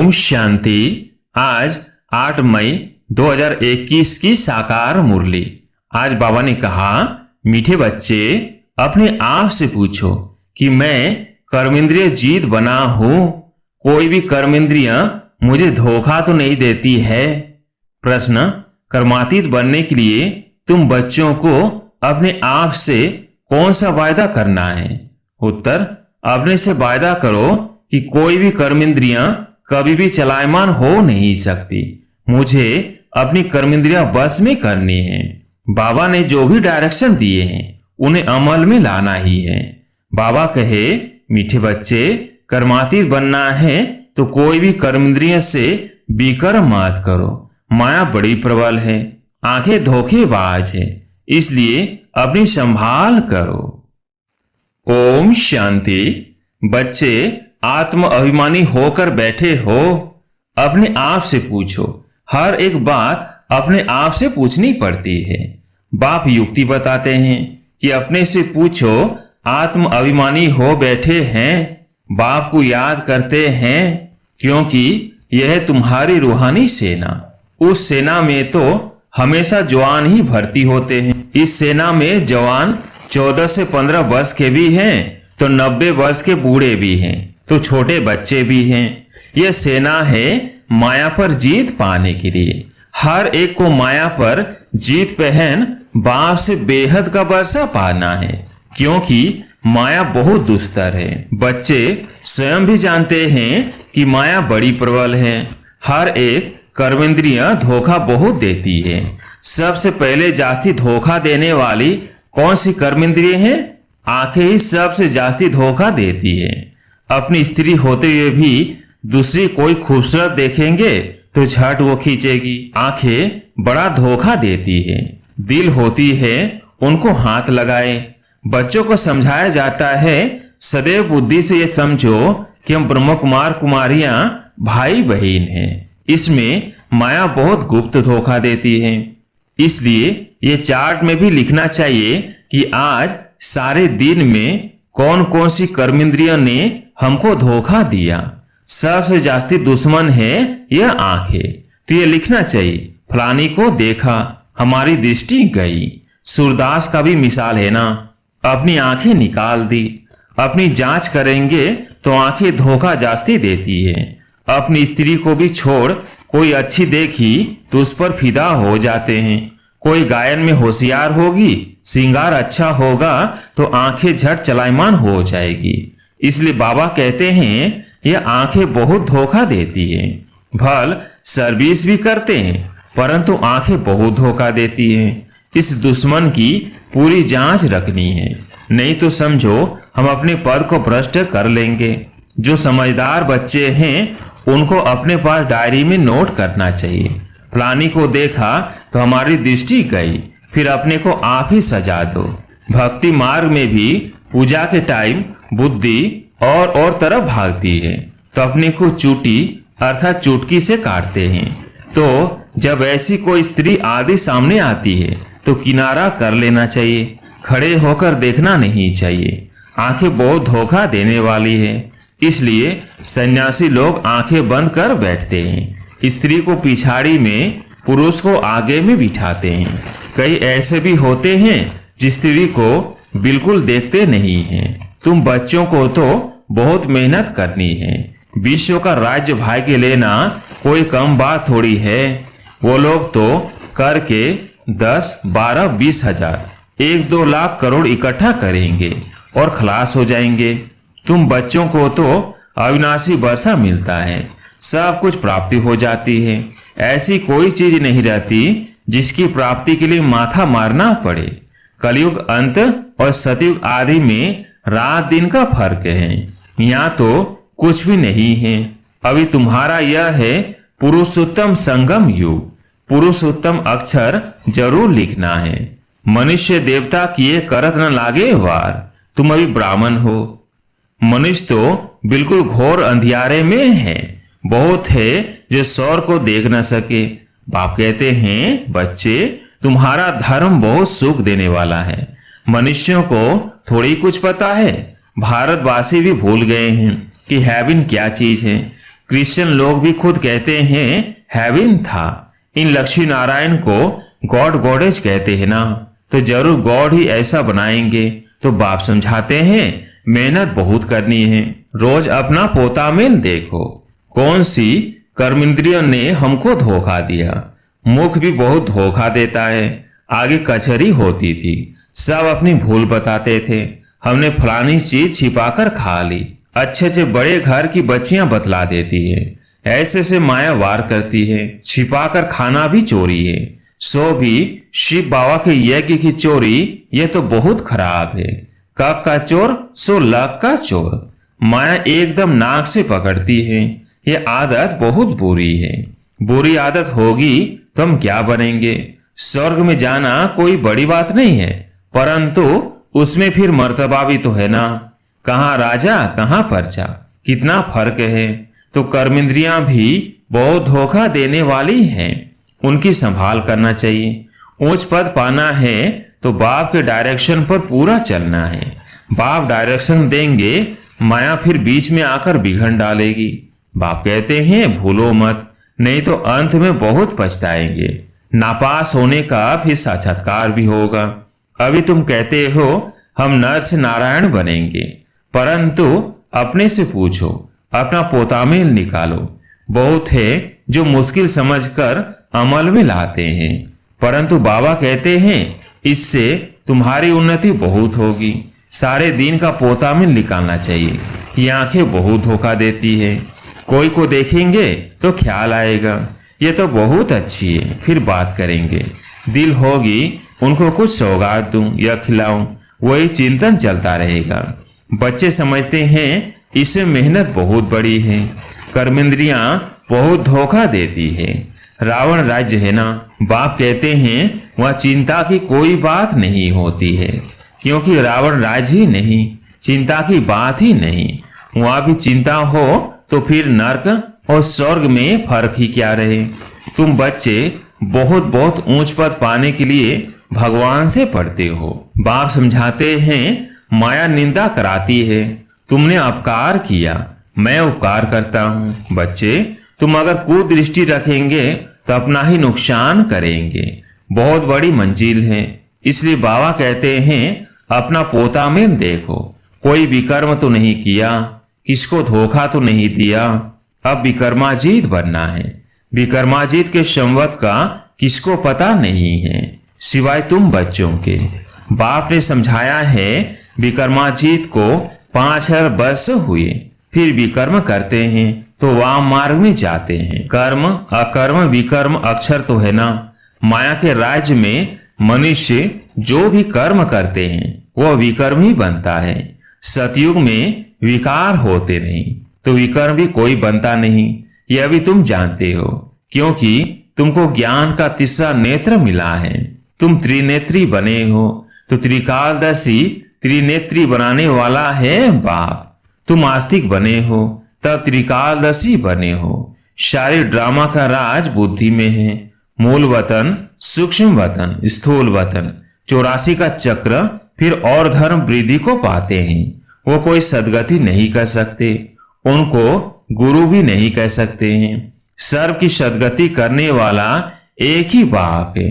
ओम शांति। आज 8 मई 2021 की साकार मुरली। आज बाबा ने कहा, मीठे बच्चे अपने आप से पूछो कि मैं कर्मेंद्रिय जीत बना हूं। कोई भी कर्मेंद्रियां मुझे धोखा तो नहीं देती है। प्रश्न, कर्मातीत बनने के लिए तुम बच्चों को अपने आप से कौन सा वायदा करना है? उत्तर, अपने से वायदा करो कि कोई भी कर्मेंद्रियां कभी भी चलायमान हो नहीं सकती। मुझे अपनी कर्मेंद्रियां बस में करनी है। बाबा ने जो भी डायरेक्शन दिए हैं उन्हें अमल में लाना ही है। बाबा कहे, मीठे बच्चे कर्मातीत बनना है तो कोई भी कर्मेंद्रिय से विकर्म मत करो। माया बड़ी प्रबल है, आंखें धोखेबाज है, इसलिए अपनी संभाल करो। ओम शांति। बच्चे आत्म अभिमानी होकर बैठे हो, अपने आप से पूछो। हर एक बात अपने आप से पूछनी पड़ती है। बाप युक्ति बताते हैं कि अपने से पूछो। आत्म अभिमानी हो बैठे हैं, बाप को याद करते हैं, क्योंकि यह तुम्हारी रूहानी सेना। उस सेना में तो हमेशा जवान ही भर्ती होते हैं। इस सेना में जवान 14 से 15 वर्ष के भी हैं, तो 90 वर्ष के बूढ़े भी हैं, तो छोटे बच्चे भी हैं। यह सेना है माया पर जीत पाने के लिए। हर एक को माया पर जीत पहन बाप से बेहद का वर्षा पाना है, क्योंकि माया बहुत दुस्तर है। बच्चे स्वयं भी जानते हैं कि माया बड़ी प्रबल है। हर एक कर्मेंद्रियां धोखा बहुत देती है। सबसे पहले जास्ती धोखा देने वाली कौन सी कर्मेंद्रिय है? आंखें ही सबसे जास्ती धोखा देती है। अपनी स्त्री होते हुए भी दूसरी कोई खूबसूरत देखेंगे तो झट वो खींचेगी। आंखें बड़ा धोखा देती है। दिल होती है उनको हाथ लगाए। बच्चों को समझाया जाता है, सदैव बुद्धि से ये समझो कि हम ब्रह्म कुमार कुमारियां भाई बहन हैं। इसमें माया बहुत गुप्त धोखा देती है। इसलिए ये चार्ट में भी लिखना चाहिए कि आज सारे दिन में कौन कौन सी कर्मेंद्रियों ने हमको धोखा दिया। सबसे जास्ती दुश्मन है यह आंखें, तो ये लिखना चाहिए। फलानी को देखा, हमारी दृष्टि गई। सूरदास का भी मिसाल है ना, अपनी आंखें निकाल दी। अपनी जांच करेंगे तो आंखें धोखा जास्ती देती है। अपनी स्त्री को भी छोड़ कोई अच्छी देखी तो उस पर फिदा हो जाते हैं। कोई गायन में होशियार होगी, श्रृंगार अच्छा होगा तो आंखें झट चलायमान हो जाएगी। इसलिए बाबा कहते हैं यह आंखें बहुत धोखा देती है। भल सर्विस भी करते हैं, परंतु आंखें बहुत धोखा देती हैं। इस दुश्मन की पूरी जांच रखनी है, नहीं तो समझो हम अपने पद को भ्रष्ट कर लेंगे। जो समझदार बच्चे हैं उनको अपने पास डायरी में नोट करना चाहिए। फलानी को देखा तो हमारी दृष्टि गई, फिर अपने को आप ही सजा दो। भक्ति मार्ग में भी पूजा के टाइम बुद्धि और तरफ भागती है, तो अपने को चूटी अर्थात चुटकी से काटते हैं। तो जब ऐसी कोई स्त्री आदि सामने आती है तो किनारा कर लेना चाहिए, खड़े होकर देखना नहीं चाहिए। आंखें बहुत धोखा देने वाली है, इसलिए सन्यासी लोग आंखें बंद कर बैठते हैं। स्त्री को पिछाड़ी में, पुरुष को आगे में बिठाते हैं। कई ऐसे भी होते हैं जिस स्त्री को बिल्कुल देखते नहीं हैं। तुम बच्चों को तो बहुत मेहनत करनी है। विश्व का राज्य भाग्य लेना कोई कम बात थोड़ी है। वो लोग तो करके 10, 12, 20 हजार, 1-2 लाख करोड़ इकट्ठा करेंगे और खलास हो जाएंगे। तुम बच्चों को तो अविनाशी वर्षा मिलता है, सब कुछ प्राप्ति हो जाती है। ऐसी कोई चीज नहीं रहती जिसकी प्राप्ति के लिए माथा मारना पड़े। कलयुग अंत और सतयुग आदि में रात दिन का फर्क है। यहाँ तो कुछ भी नहीं है। अभी तुम्हारा यह है पुरुषोत्तम संगम युग। पुरुषोत्तम अक्षर जरूर लिखना है। मनुष्य देवता किए करत न लागे वार। तुम अभी ब्राह्मण हो। मनुष्य तो बिल्कुल घोर अंधियारे में है। बहुत है जो सौर को देख न सके। बाप कहते हैं, बच्चे तुम्हारा धर्म बहुत सुख देने वाला है। मनुष्यों को थोड़ी कुछ पता है। भारतवासी भी भूल गए हैं कि हेवन क्या चीज है। क्रिश्चियन लोग भी खुद कहते हैं हेवन था। इन लक्ष्मी नारायण को गॉड गॉडेज कहते हैं ना, तो जरूर गॉड ही ऐसा बनाएंगे। तो बाप समझाते हैं मेहनत बहुत करनी है। रोज अपना पोता मेल देखो, कौन सी कर्मेंद्रियों ने हमको धोखा दिया। मुख भी बहुत धोखा देता है। आगे कचहरी होती थी, सब अपनी भूल बताते थे। हमने फलानी चीज छिपाकर खा ली। अच्छे से बड़े घर की बच्चियां बतला देती है, ऐसे से माया वार करती है। छिपाकर खाना भी चोरी है, सो भी शिव बाबा के यज्ञ की चोरी, ये तो बहुत खराब है। कब का चोर सो लक का चोर। माया एकदम नाक से पकड़ती है। ये आदत बहुत बुरी है। बुरी आदत होगी तो हम क्या बनेंगे। स्वर्ग में जाना कोई बड़ी बात नहीं है, परंतु उसमें फिर मर्तबा भी तो है ना। कहाँ राजा कहाँ प्रजा, कितना फर्क है। तो कर्मेंद्रियां भी बहुत धोखा देने वाली हैं, उनकी संभाल करना चाहिए। ऊंच पद पाना है तो बाप के डायरेक्शन पर पूरा चलना है। बाप डायरेक्शन देंगे, माया फिर बीच में आकर बिगड़ डालेगी। बाप कहते हैं भूलो मत, नहीं तो अंत में बहुत पछताएंगे। नापास होने का फिर साक्षात्कार भी होगा। अभी तुम कहते हो हम नर से नारायण बनेंगे, परंतु अपने से पूछो, अपना पोतामेल निकालो। बहुत है जो मुश्किल समझकर अमल में लाते हैं, परंतु बाबा कहते हैं इससे तुम्हारी उन्नति बहुत होगी। सारे दिन का पोतामेल निकालना चाहिए। ये आंखें बहुत धोखा देती है। कोई को देखेंगे तो ख्याल आएगा ये तो बहुत अच्छी है, फिर बात करेंगे। दिल होगी उनको कुछ सौगात दूं या खिलाऊं, वही चिंतन चलता रहेगा। बच्चे समझते हैं इसमें मेहनत बहुत बड़ी है। कर्मेंद्रियां बहुत धोखा देती है। रावण राज्य है ना, बाप कहते हैं वह चिंता की कोई बात नहीं होती है, क्योंकि रावण राज्य ही नहीं, चिंता की बात ही नहीं। वहां भी चिंता हो तो फिर नर्क और स्वर्ग में फर्क ही क्या रहे। तुम बच्चे बहुत बहुत ऊंच पद पाने के लिए भगवान से पढ़ते हो। बाप समझाते हैं माया निंदा कराती है। तुमने अपकार किया, मैं उपकार करता हूँ। बच्चे तुम अगर कुदृष्टि रखेंगे तो अपना ही नुकसान करेंगे। बहुत बड़ी मंजिल है, इसलिए बाबा कहते हैं अपना पोता में देखो। कोई विकर्म तो नहीं किया, किसको धोखा तो नहीं दिया। अब विकर्माजीत बनना है। विकर्माजीत के संवत का किसको पता नहीं है सिवाय तुम बच्चों के। बाप ने समझाया है विकर्माजीत को 5000 वर्ष हुए, फिर विकर्म करते हैं तो वाम मार्ग में जाते हैं। कर्म अकर्म विकर्म अक्षर तो है ना। माया के राज्य में मनुष्य जो भी कर्म करते हैं वह विकर्म ही बनता है। सतयुग में विकार होते नहीं तो विकर्म भी कोई बनता नहीं। यह भी तुम जानते हो, क्योंकि तुमको ज्ञान का तीसरा नेत्र मिला है। तुम त्रिनेत्री बने हो, तो त्रिकालदर्शी त्रिनेत्री बनाने वाला है बाप। तुम आस्तिक बने हो तब त्रिकालदर्शी बने हो। सारे ड्रामा का राज बुद्धि में है। मूल वतन, सूक्ष्म वतन, स्थूल वतन, 84 का चक्र, फिर और धर्म वृद्धि को पाते हैं। वो कोई सदगति नहीं कर सकते, उनको गुरु भी नहीं कह सकते हैं। सर्व की सदगति करने वाला एक ही बाप है।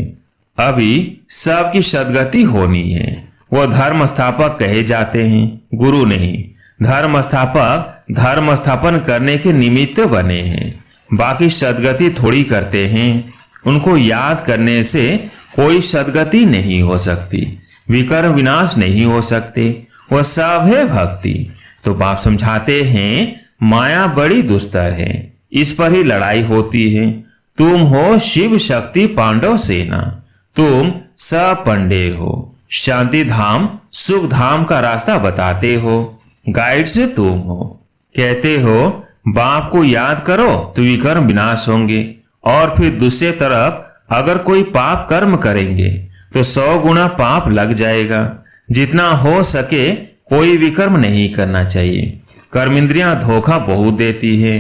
अभी सबकी सदगति होनी है। वो धर्म स्थापक कहे जाते हैं, गुरु नहीं। धर्म स्थापक धर्म स्थापन करने के निमित्त बने हैं, बाकी सदगति थोड़ी करते हैं। उनको याद करने से कोई सदगति नहीं हो सकती, विकर्म विनाश नहीं हो सकते। वह सब है भक्ति। तो बाप समझाते हैं माया बड़ी दुस्तर है, इस पर ही लड़ाई होती है। तुम हो शिव शक्ति पांडव सेना, तुम सब पंडे हो। शांति धाम सुख धाम का रास्ता बताते हो, गाइड से तुम हो। कहते हो बाप को याद करो तो विकर्म विनाश होंगे, और फिर दूसरे तरफ अगर कोई पाप कर्म करेंगे तो 100 गुना पाप लग जाएगा। जितना हो सके कोई विकर्म नहीं करना चाहिए। कर्मेंद्रियां धोखा बहुत देती है।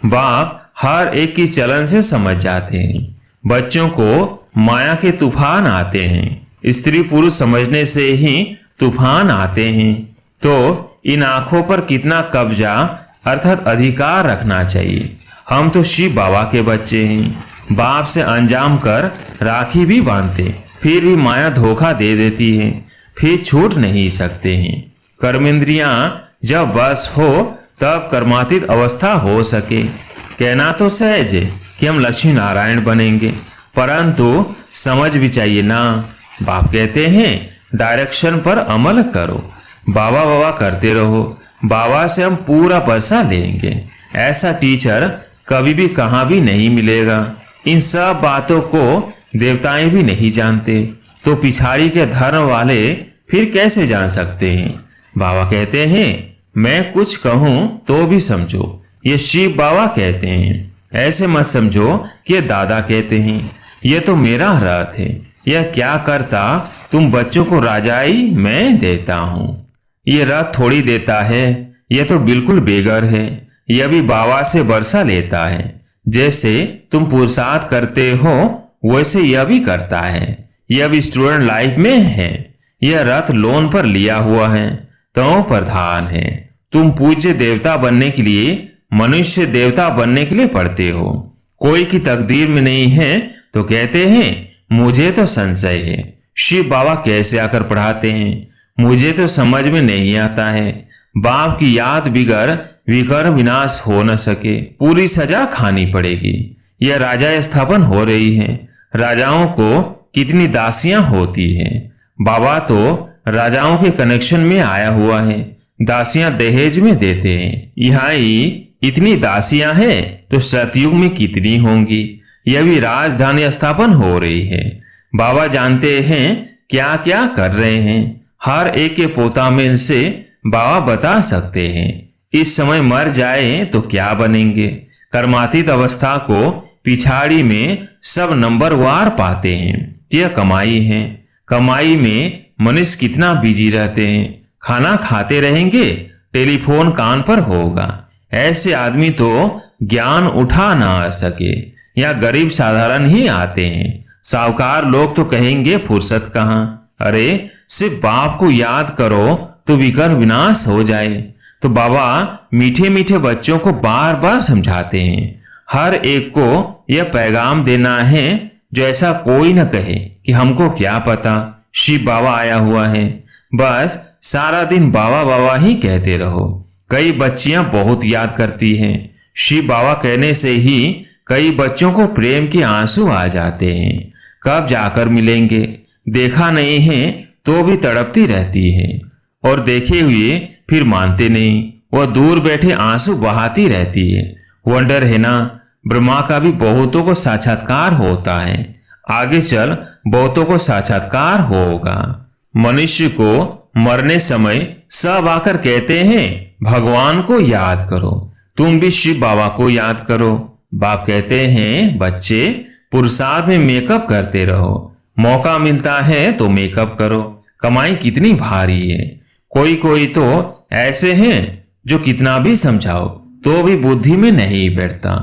बाप हर एक की चलन से समझ जाते हैं। बच्चों को माया के तूफान आते हैं, स्त्री पुरुष समझने से ही तूफान आते हैं। तो इन आंखों पर कितना कब्जा अर्थात अधिकार रखना चाहिए। हम तो शिव बाबा के बच्चे हैं। बाप से अंजाम कर राखी भी बांधते, फिर भी माया धोखा दे देती है, फिर छूट नहीं सकते हैं। कर्मेंद्रियां जब बस हो तब कर्मातीत अवस्था हो सके। कहना तो सहज है कि हम लक्ष्मी नारायण बनेंगे, परंतु समझ भी चाहिए ना। बाप कहते हैं डायरेक्शन पर अमल करो, बाबा बाबा करते रहो, बाबा से हम पूरा पैसा लेंगे। ऐसा टीचर कभी भी कहाँ भी नहीं मिलेगा। इन सब बातों को देवताएं भी नहीं जानते, तो पिछाड़ी के धर्म वाले फिर कैसे जान सकते हैं। बाबा कहते हैं मैं कुछ कहूं तो भी समझो, ये शिव बाबा कहते हैं। ऐसे मत समझो कि ये दादा कहते हैं। ये तो मेरा रथ है, यह क्या करता तुम बच्चों को राजाई मैं देता हूं। ये रथ थोड़ी देता है, यह तो बिल्कुल बेगर है। यह भी बाबा से बरसा लेता है। जैसे तुम पुरुषार्थ करते हो वैसे यह भी करता है। यह भी स्टूडेंट लाइफ में है। यह रथ लोन पर लिया हुआ है, तो प्रधान है। तुम पूज्य देवता बनने के लिए, मनुष्य देवता बनने के लिए पढ़ते हो। कोई की तकदीर में नहीं है तो कहते हैं मुझे तो संशय है, शिव बाबा कैसे आकर पढ़ाते हैं, मुझे तो समझ में नहीं आता है। बाप की याद बिगड़ विकर्म विनाश हो न सके, पूरी सजा खानी पड़ेगी। यह राजा स्थापन हो रही है। राजाओं को कितनी दासियां होती हैं। बाबा तो राजाओं के कनेक्शन में आया हुआ है, दासियां दहेज में देते हैं। यहाँ ही इतनी दासियां हैं तो सतयुग में कितनी होंगी। यह भी राजधानी स्थापन हो रही है। बाबा जानते हैं क्या क्या कर रहे हैं। हर एक के पोता में से बाबा बता सकते हैं इस समय मर जाए तो क्या बनेंगे। कर्मातीत अवस्था को पिछाड़ी में सब नंबर वार पाते हैं। यह कमाई है। कमाई में मनुष्य कितना बिजी रहते हैं। खाना खाते रहेंगे, टेलीफोन कान पर होगा। ऐसे आदमी तो ज्ञान उठा ना सके, या गरीब साधारण ही आते हैं। साहूकार लोग तो कहेंगे फुर्सत कहाँ। अरे सिर्फ बाप को याद करो तो विकर्म विनाश हो जाए। तो बाबा मीठे मीठे बच्चों को बार बार समझाते हैं। हर एक को यह पैगाम देना है जो ऐसा कोई न कहे कि हमको क्या पता, शिव बाबा आया हुआ है। बस सारा दिन बाबा बाबा ही कहते रहो। कई बच्चियां बहुत याद करती हैं। शिव बाबा कहने से ही कई बच्चों को प्रेम के आंसू आ जाते हैं। कब जाकर मिलेंगे, देखा नहीं है तो भी तड़पती रहती है, और देखे हुए फिर मानते नहीं। वह दूर बैठे आंसू बहाती रहती है। वंडर है ना, ब्रह्मा का भी बहुतों को साक्षात्कार होता है। आगे चल बहुतों को साक्षात्कार होगा। मनुष्य को मरने समय सब आकर कहते हैं भगवान को याद करो, तुम भी शिव बाबा को याद करो। बाप कहते हैं बच्चे पुरुषार्थ में मेकअप करते रहो, मौका मिलता है तो मेकअप करो। कमाई कितनी भारी है। कोई कोई तो ऐसे हैं जो कितना भी समझाओ तो भी बुद्धि में नहीं बैठता।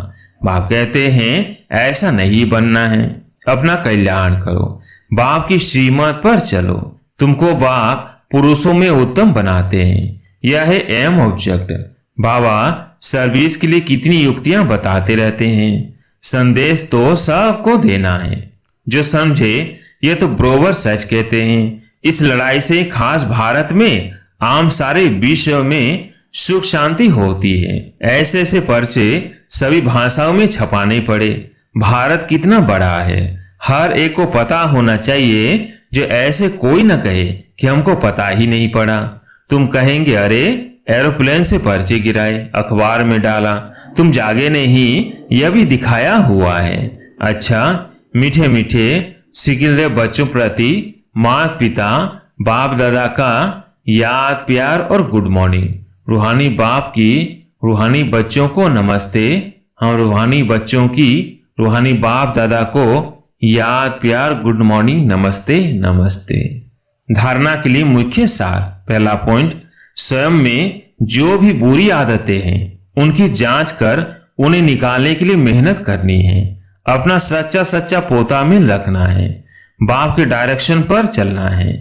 बाप कहते हैं ऐसा नहीं बनना है, अपना कल्याण करो, बाप की श्रीमत पर चलो। तुमको बाप पुरुषों में उत्तम बनाते हैं, यह है एम ऑब्जेक्ट। बाबा सर्विस के लिए कितनी युक्तियां बताते रहते हैं। संदेश तो सबको देना है। जो समझे ये तो ब्रोवर सच कहते हैं। इस लड़ाई से खास भारत में आम सारे विश्व में सुख शांति होती है। ऐसे ऐसे पर्चे सभी भाषाओं में छपाने पड़े। भारत कितना बड़ा है, हर एक को पता होना चाहिए, जो ऐसे कोई न कहे कि हमको पता ही नहीं पड़ा। तुम कहेंगे अरे एरोप्लेन से पर्चे गिराए, अखबार में डाला, तुम जागे नहीं, यह भी दिखाया हुआ है। अच्छा, मीठे मीठे सिकिल बच्चों प्रति माता पिता बाप दादा का याद प्यार और गुड मॉर्निंग। रूहानी बाप की रूहानी बच्चों को नमस्ते। हम रूहानी बच्चों की रूहानी बाप दादा को याद प्यार गुड मॉर्निंग नमस्ते नमस्ते। धारणा के लिए मुख्य सार। पहला पॉइंट, स्वयं में जो भी बुरी आदतें हैं उनकी जांच कर उन्हें निकालने के लिए मेहनत करनी है। अपना सच्चा सच्चा पोता में रखना है, बाप के डायरेक्शन पर चलना है।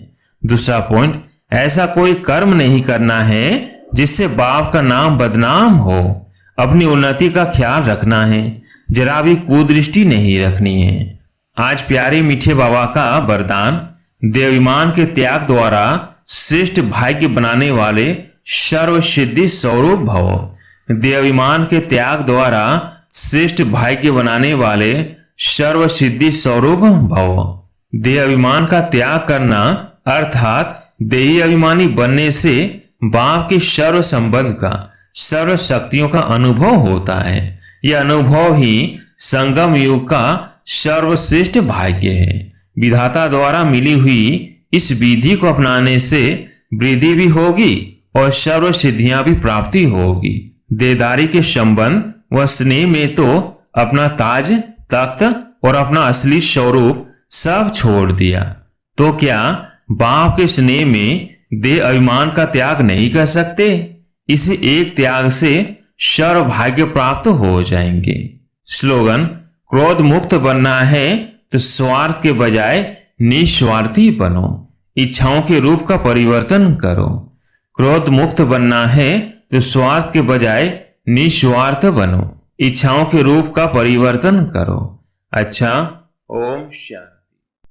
दूसरा पॉइंट, ऐसा कोई कर्म नहीं करना है जिससे बाप का नाम बदनाम हो। अपनी उन्नति का ख्याल रखना है, जरा भी कुदृष्टि नहीं रखनी है। आज प्यारे मीठे बाबा का वरदान, देवाभिमान के त्याग द्वारा श्रेष्ठ भाग्य बनाने वाले सर्व सिद्धि स्वरूप भव। देवाभिमान के त्याग द्वारा श्रेष्ठ भाग्य बनाने वाले सर्व सिद्धि स्वरूप भव। देहाभिमान का त्याग करना अर्थात देही अभिमानी बनने से बाप के सर्व संबंध का, सर्व शक्तियों का अनुभव होता है। यह अनुभव ही संगम युग का सर्वश्रेष्ठ भाग्य है। विधाता द्वारा मिली हुई इस विधि को अपनाने से वृद्धि भी होगी और सर्व सिद्धियां भी प्राप्ति होगी। देहदारी के संबंध व स्नेह में तो अपना ताज, तख्त और अपना असली स्वरूप सब छोड़ दिया, तो क्या बाप के स्नेह में देह अभिमान का त्याग नहीं कर सकते? इस एक त्याग से सर्व भाग्य प्राप्त हो जाएंगे। स्लोगन, क्रोध मुक्त बनना है तो स्वार्थ के बजाय निस्वार्थी बनो, इच्छाओं के रूप का परिवर्तन करो। क्रोध मुक्त बनना है तो स्वार्थ के बजाय निस्वार्थ बनो, इच्छाओं के रूप का परिवर्तन करो। अच्छा, ओम शांति।